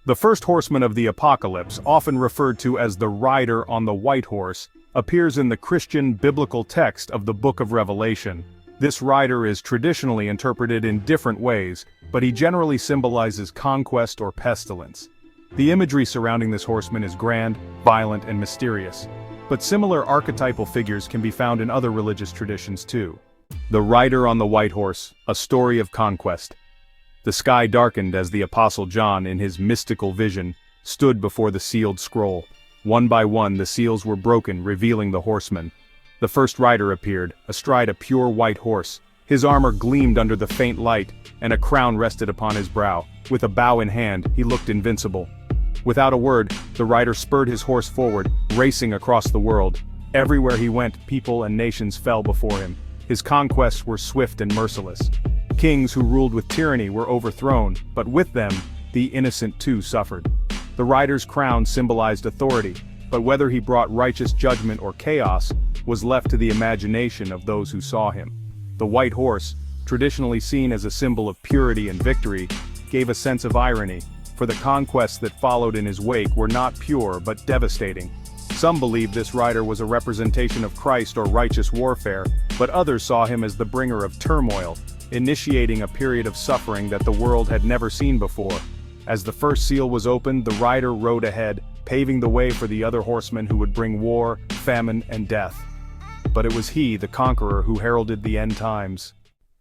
The first horseman of the apocalypse, often referred to as the rider on the white horse, appears in the Christian biblical text of the Book of Revelation. This rider is traditionally interpreted in different ways, but he generally symbolizes conquest or pestilence. The imagery surrounding this horseman is grand, violent, and mysterious. But similar archetypal figures can be found in other religious traditions too. The rider on the white horse, a story of conquest. The sky darkened as the Apostle John, in his mystical vision, stood before the sealed scroll. One by one the seals were broken, revealing the horseman. The first rider appeared, astride a pure white horse. His armor gleamed under the faint light, and a crown rested upon his brow. With a bow in hand, he looked invincible. Without a word, the rider spurred his horse forward, racing across the world. Everywhere he went, people and nations fell before him. His conquests were swift and merciless. Kings who ruled with tyranny were overthrown, but with them, the innocent too suffered. The rider's crown symbolized authority, but whether he brought righteous judgment or chaos was left to the imagination of those who saw him. The white horse, traditionally seen as a symbol of purity and victory, gave a sense of irony, for the conquests that followed in his wake were not pure but devastating. Some believe this rider was a representation of Christ or righteous warfare, but others saw him as the bringer of turmoil, initiating a period of suffering that the world had never seen before. As the first seal was opened, the rider rode ahead, paving the way for the other horsemen who would bring war, famine, and death. But it was he, the conqueror, who heralded the end times.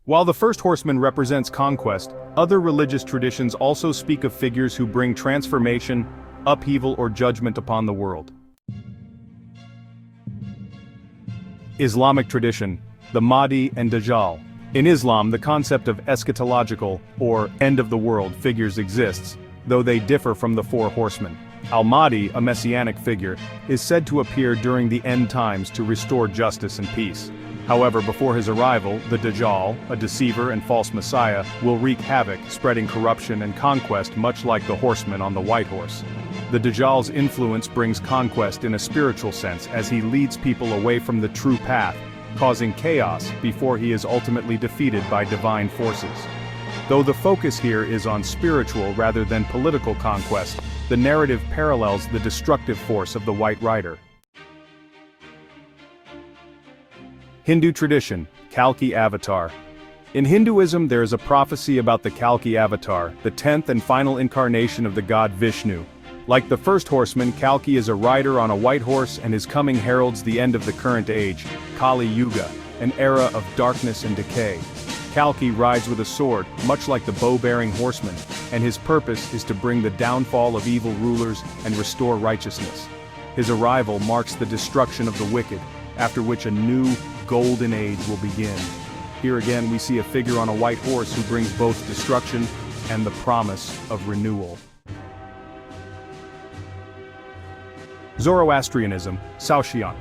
While the first horseman represents conquest, other religious traditions also speak of figures who bring transformation, upheaval, or judgment upon the world. Islamic tradition, the Mahdi and Dajjal. In Islam, the concept of eschatological, or end of the world, figures exists, though they differ from the four horsemen. Al-Mahdi, a messianic figure, is said to appear during the end times to restore justice and peace. However, before his arrival, the Dajjal, a deceiver and false messiah, will wreak havoc, spreading corruption and conquest much like the horseman on the white horse. The Dajjal's influence brings conquest in a spiritual sense as he leads people away from the true path, causing chaos before he is ultimately defeated by divine forces. Though the focus here is on spiritual rather than political conquest, the narrative parallels the destructive force of the White Rider. Hindu tradition, Kalki Avatar. In Hinduism there is a prophecy about the Kalki Avatar, the 10th and final incarnation of the god Vishnu. Like the first horseman, Kalki is a rider on a white horse, and his coming heralds the end of the current age, Kali Yuga, an era of darkness and decay. Kalki rides with a sword, much like the bow-bearing horseman, and his purpose is to bring the downfall of evil rulers and restore righteousness. His arrival marks the destruction of the wicked, after which a new, golden age will begin. Here again we see a figure on a white horse who brings both destruction and the promise of renewal. Zoroastrianism, Saoshyant.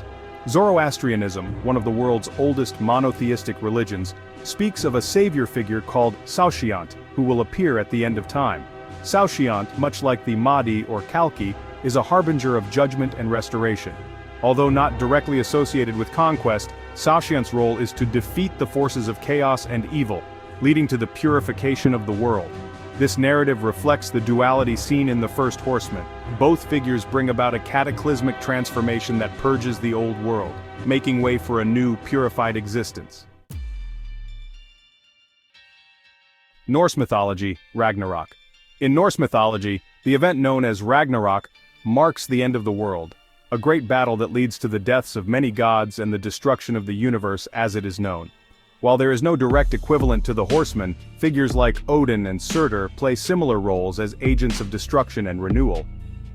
Zoroastrianism, one of the world's oldest monotheistic religions, speaks of a savior figure called Saoshyant, who will appear at the end of time. Saoshyant, much like the Mahdi or Kalki, is a harbinger of judgment and restoration. Although not directly associated with conquest, Saoshyant's role is to defeat the forces of chaos and evil, leading to the purification of the world. This narrative reflects the duality seen in the first horseman. Both figures bring about a cataclysmic transformation that purges the old world, making way for a new, purified existence. Norse mythology, Ragnarok. In Norse mythology, the event known as Ragnarok marks the end of the world, a great battle that leads to the deaths of many gods and the destruction of the universe as it is known. While there is no direct equivalent to the horseman, figures like Odin and Surtur play similar roles as agents of destruction and renewal.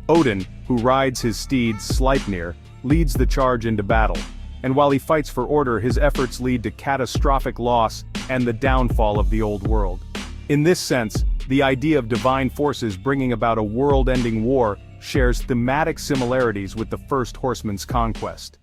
Odin, who rides his steed Sleipnir, leads the charge into battle, and while he fights for order, his efforts lead to catastrophic loss and the downfall of the old world. In this sense, the idea of divine forces bringing about a world-ending war shares thematic similarities with the first horseman's conquest.